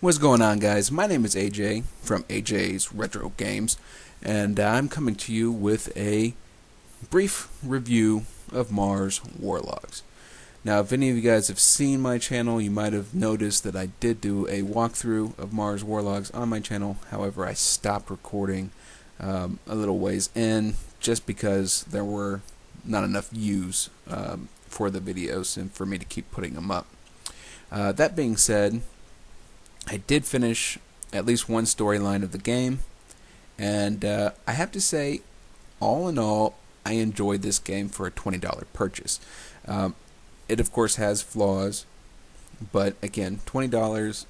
What's going on, guys? My name is AJ from AJ's Retro Games, and I'm coming to you with a brief review of Mars Warlogs. Now, if any of you guys have seen my channel, you might have noticed that I did do a walkthrough of Mars Warlogs on my channel. However, I stopped recording a little ways in just because there were not enough views for the videos and for me to keep putting them up. That being said, I did finish at least one storyline of the game, and I have to say, all in all, I enjoyed this game for a $20 purchase. It of course has flaws, but again, $20,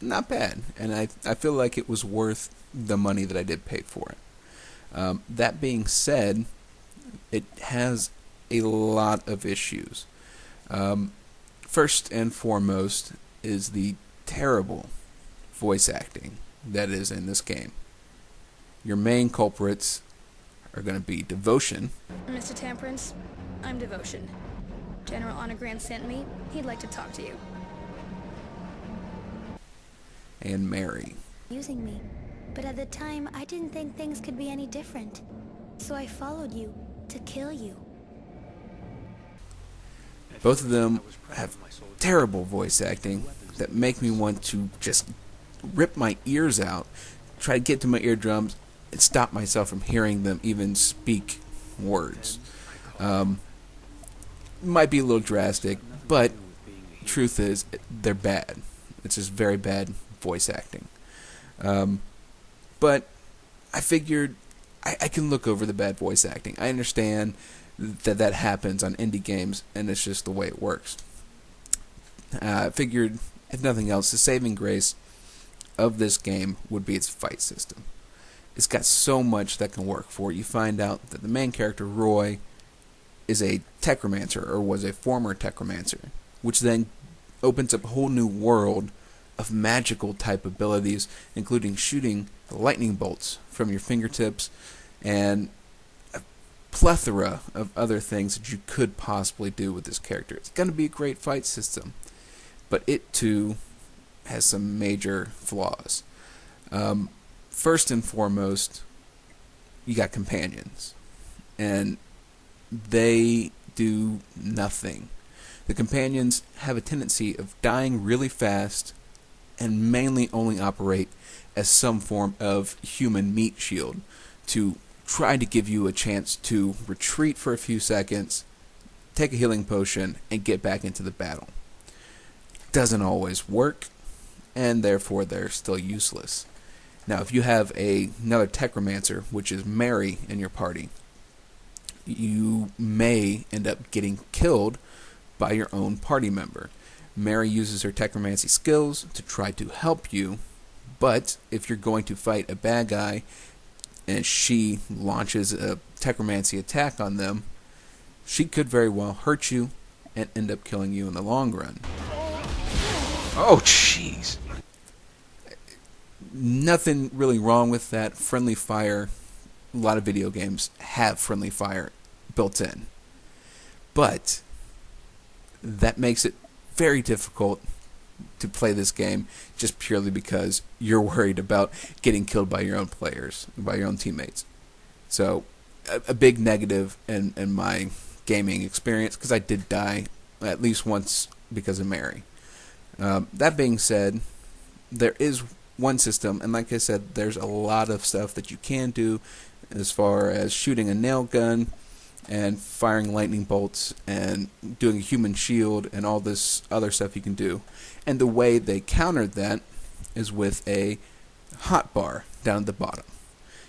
not bad, and I feel like it was worth the money that I did pay for it. That being said, it has a lot of issues. First and foremost is the terrible voice acting that is in this game. Your main culprits are going to be Devotion. Mr. Temperance, I'm Devotion. General Honorgrant sent me. He'd like to talk to you. And Mary. Using me, but at the time I didn't think things could be any different. So I followed you to kill you. Both of them have terrible voice acting that make me want to just rip my ears out, try to get to my eardrums, and stop myself from hearing them even speak words. Might be a little drastic, but truth is, they're bad. It's just very bad voice acting. But I figured I can look over the bad voice acting. I understand that happens on indie games, and it's just the way it works. I figured, if nothing else, the saving grace of this game would be its fight system. It's got so much that can work for it. You find out that the main character, Roy, is a techromancer, or was a former techromancer, which then opens up a whole new world of magical type abilities, including shooting lightning bolts from your fingertips and a plethora of other things that you could possibly do with this character. It's going to be a great fight system, but it too has some major flaws. First and foremost, you got companions, and they do nothing. The companions have a tendency of dying really fast and mainly only operate as some form of human meat shield to try to give you a chance to retreat for a few seconds, take a healing potion, and get back into the battle. Doesn't always work, and therefore they're still useless. Now, if you have another techromancer, which is Mary, in your party, you may end up getting killed by your own party member. Mary uses her techromancy skills to try to help you, but if you're going to fight a bad guy and she launches a techromancy attack on them, she could very well hurt you and end up killing you in the long run. Oh, jeez. Nothing really wrong with that. Friendly fire, a lot of video games have friendly fire built in. But that makes it very difficult to play this game just purely because you're worried about getting killed by your own players, by your own teammates. So, a big negative in my gaming experience, because I did die at least once because of Mary. That being said, there is one system, and like I said, there's a lot of stuff that you can do as far as shooting a nail gun and firing lightning bolts and doing a human shield and all this other stuff you can do. And the way they countered that is with a hotbar down at the bottom.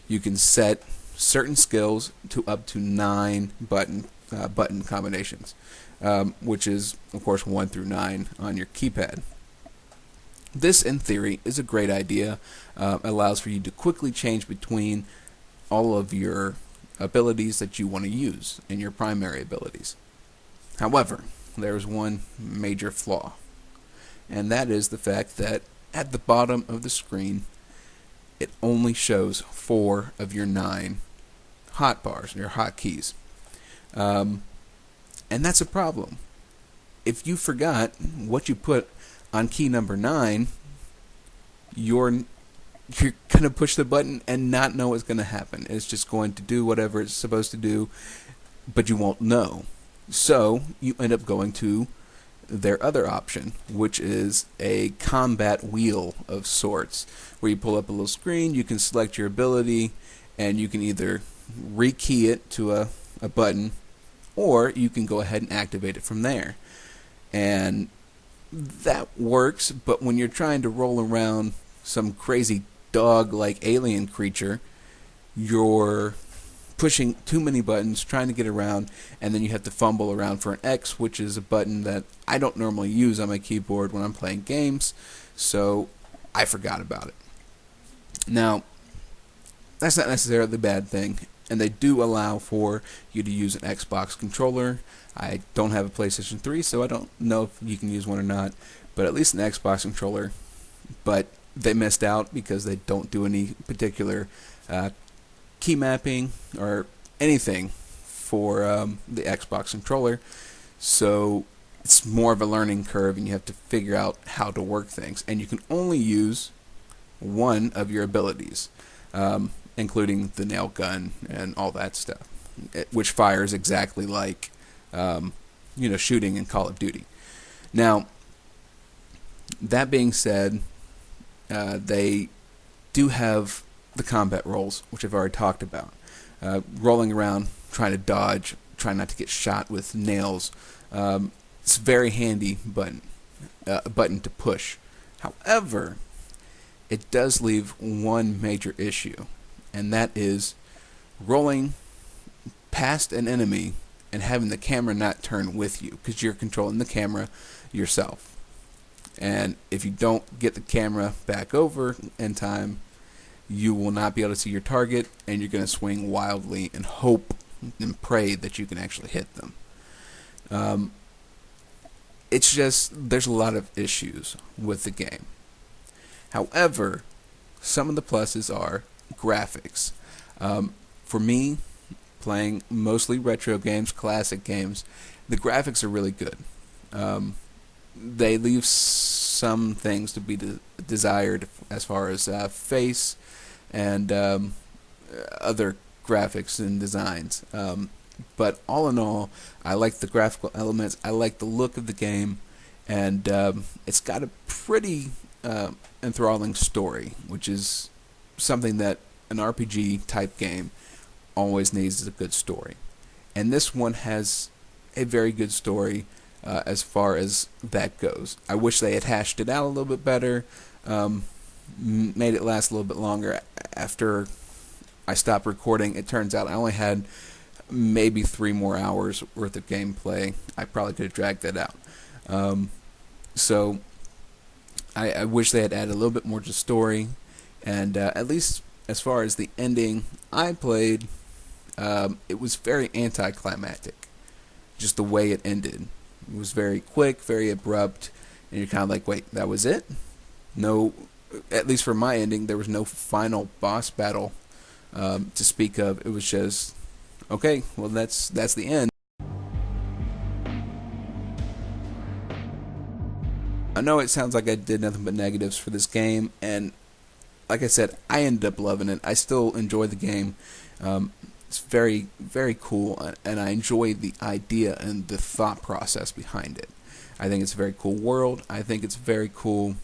You can set certain skills to up to 9 button combinations, which is, of course, 1 through 9 on your keypad. This, in theory, is a great idea. Allows for you to quickly change between all of your abilities that you want to use and your primary abilities. However, there's one major flaw, and that is the fact that at the bottom of the screen, it only shows 4 of your 9 hotbars, your hotkeys. And that's a problem. If you forgot what you put on key number 9, you're gonna push the button and not know what's gonna happen. It's just going to do whatever it's supposed to do, but you won't know. So you end up going to their other option, which is a combat wheel of sorts, where you pull up a little screen, you can select your ability, and you can either rekey it to a button, or you can go ahead and activate it from there. And that works, but when you're trying to roll around some crazy dog-like alien creature, you're pushing too many buttons, trying to get around, and then you have to fumble around for an X, which is a button that I don't normally use on my keyboard when I'm playing games, so I forgot about it. Now, that's not necessarily a bad thing, and they do allow for you to use an Xbox controller. I don't have a PlayStation 3, so I don't know if you can use one or not, but at least an Xbox controller. But they missed out because they don't do any particular key mapping or anything for the Xbox controller, so it's more of a learning curve, and you have to figure out how to work things. And you can only use one of your abilities, including the nail gun and all that stuff, which fires exactly like shooting in Call of Duty. Now, that being said, they do have the combat rolls, which I've already talked about. Rolling around, trying to dodge, trying not to get shot with nails. It's a very handy button to push. However, it does leave one major issue, and that is rolling past an enemy and having the camera not turn with you, because you're controlling the camera yourself. And if you don't get the camera back over in time, you will not be able to see your target, and you're going to swing wildly and hope and pray that you can actually hit them. It's just, there's a lot of issues with the game. However, some of the pluses are graphics. For me, playing mostly retro games, classic games, the graphics are really good. They leave some things to be desired as far as face and other graphics and designs. But all in all, I like the graphical elements, I like the look of the game, and it's got a pretty enthralling story, which is something that an RPG type game always needs, is a good story. And this one has a very good story as far as that goes. I wish they had hashed it out a little bit better, made it last a little bit longer. After I stopped recording, it turns out I only had maybe 3 more hours worth of gameplay. I probably could have dragged that out. So I wish they had added a little bit more to the story, and at least as far as the ending I played, it was very anticlimactic, just the way it ended. It was very quick, very abrupt, and you're kind of like, wait, that was it? No, at least for my ending, there was no final boss battle to speak of. It was just, okay, well, that's the end. I know it sounds like I did nothing but negatives for this game, and like I said, I ended up loving it. I still enjoy the game. It's very, very cool, and I enjoy the idea and the thought process behind it. I think it's a very cool world. I think it's a very cool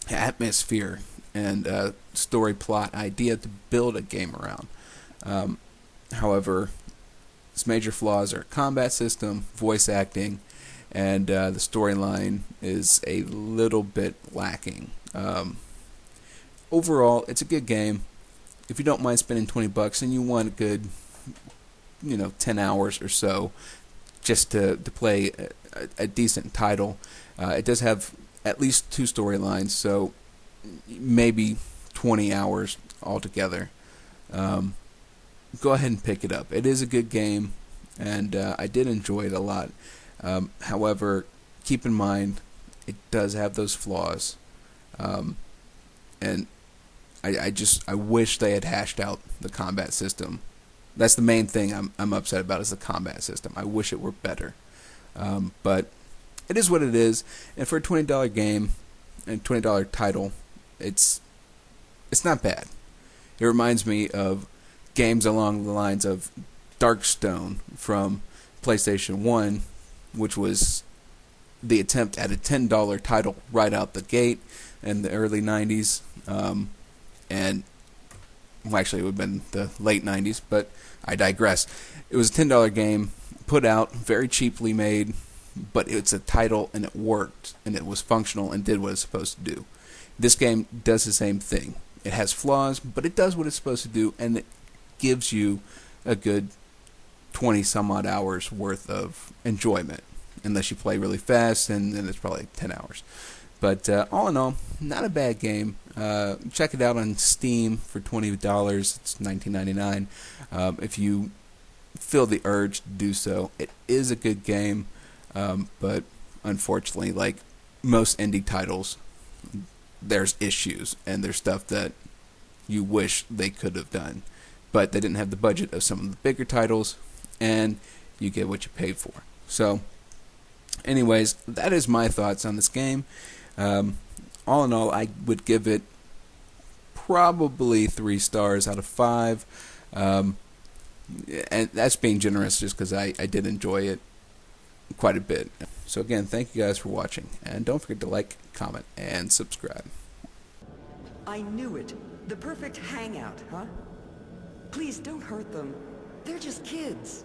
atmosphere and story plot idea to build a game around. However, its major flaws are combat system, voice acting, and the storyline is a little bit lacking. Overall, it's a good game. If you don't mind spending $20 and you want a good, 10 hours or so just to play a decent title, it does have at least 2 storylines, so maybe 20 hours altogether. Go ahead and pick it up. It is a good game, and I did enjoy it a lot. However, keep in mind, it does have those flaws, and I wish they had hashed out the combat system. That's the main thing I'm upset about, is the combat system. I wish it were better, but it is what it is. And for a $20 game and $20 title, it's not bad. It reminds me of games along the lines of Darkstone from PlayStation 1, which was the attempt at a $10 title right out the gate in the early 90s. And well, actually, it would have been the late 90s, but I digress. It was a $10 game, put out, very cheaply made, but it's a title, and it worked, and it was functional, and did what it's supposed to do. This game does the same thing. It has flaws, but it does what it's supposed to do, and it gives you a good 20-some-odd hours worth of enjoyment, unless you play really fast, and then it's probably 10 hours. But all in all, not a bad game. Check it out on Steam for $20. It's $19.99. If you feel the urge to do so, it is a good game. But unfortunately, like most indie titles, there's issues and there's stuff that you wish they could have done. But they didn't have the budget of some of the bigger titles, and you get what you paid for. So, anyways, that is my thoughts on this game. All in all, I would give it probably 3 stars out of 5. And that's being generous just because I did enjoy it quite a bit. So again, thank you guys for watching. And don't forget to like, comment, and subscribe. I knew it. The perfect hangout, huh? Please don't hurt them. They're just kids.